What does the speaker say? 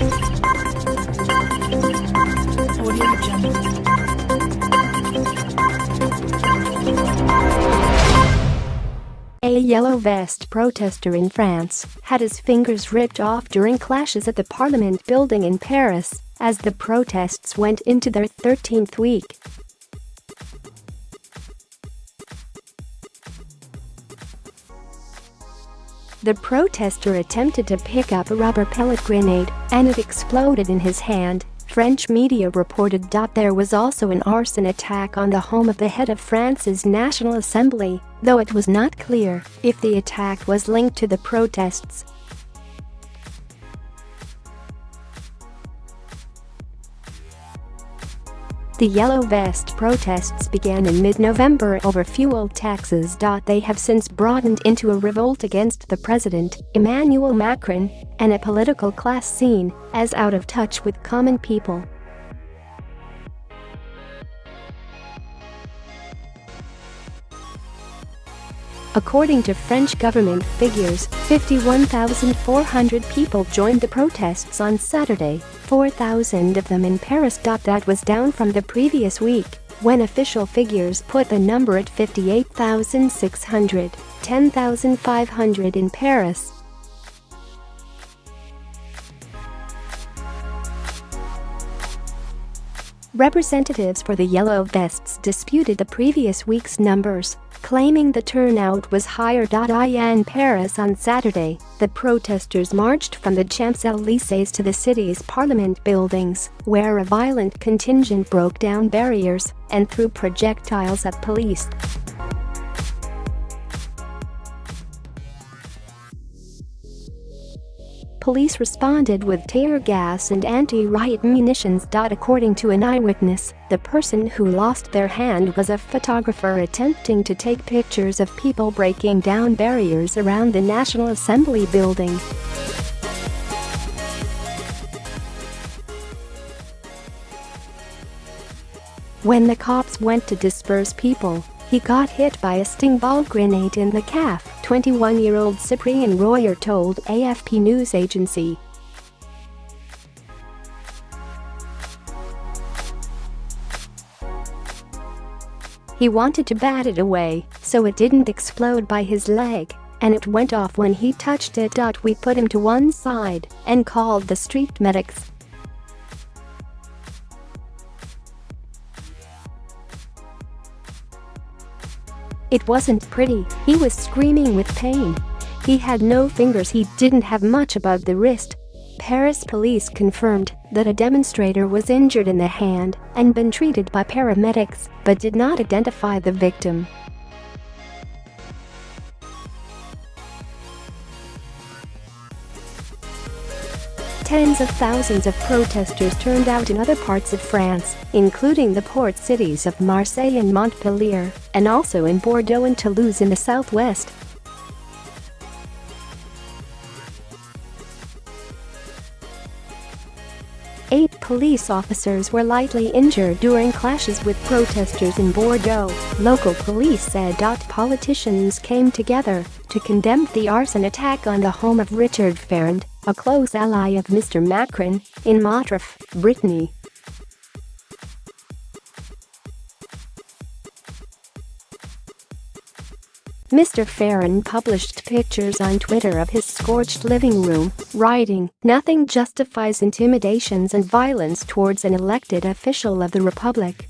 A yellow vest protester in France had his fingers ripped off during clashes at the Parliament building in Paris as the protests went into their 13th week. The protester attempted to pick up a rubber pellet grenade and it exploded in his hand. French media reported. There was also an arson attack on the home of the head of France's National Assembly, though it was not clear if the attack was linked to the protests. The Yellow Vest protests began in mid-November over fuel taxes. They have since broadened into a revolt against the president, Emmanuel Macron, and a political class seen as out of touch with common people. According to French government figures, 51,400 people joined the protests on Saturday, 4,000 of them in Paris. That was down from the previous week, when official figures put the number at 58,600, 10,500 in Paris. Representatives for the Yellow Vests disputed the previous week's numbers, claiming the turnout was higher. In Paris on Saturday, the protesters marched from the Champs-Élysées to the city's parliament buildings, where a violent contingent broke down barriers and threw projectiles at police. Police responded with tear gas and anti-riot munitions. According to an eyewitness, the person who lost their hand was a photographer attempting to take pictures of people breaking down barriers around the National Assembly building. When the cops went to disperse people, he got hit by a sting ball grenade in the calf, 21-year-old Cyprien Royer told AFP news agency. He wanted to bat it away, so it didn't explode by his leg, and it went off when he touched it. We put him to one side and called the street medics. It wasn't pretty, he was screaming with pain. He had no fingers, he didn't have much above the wrist. Paris police confirmed that a demonstrator was injured in the hand and been treated by paramedics, but did not identify the victim. Tens of thousands of protesters turned out in other parts of France, including the port cities of Marseille and Montpellier, and also in Bordeaux and Toulouse in the southwest. Eight police officers were lightly injured during clashes with protesters in Bordeaux, local police said. Politicians came together to condemn the arson attack on the home of Richard Ferrand, a close ally of Mr. Macron, in Montreuil, Brittany. Mr. Ferrand published pictures on Twitter of his scorched living room, writing, "Nothing justifies intimidations and violence towards an elected official of the Republic."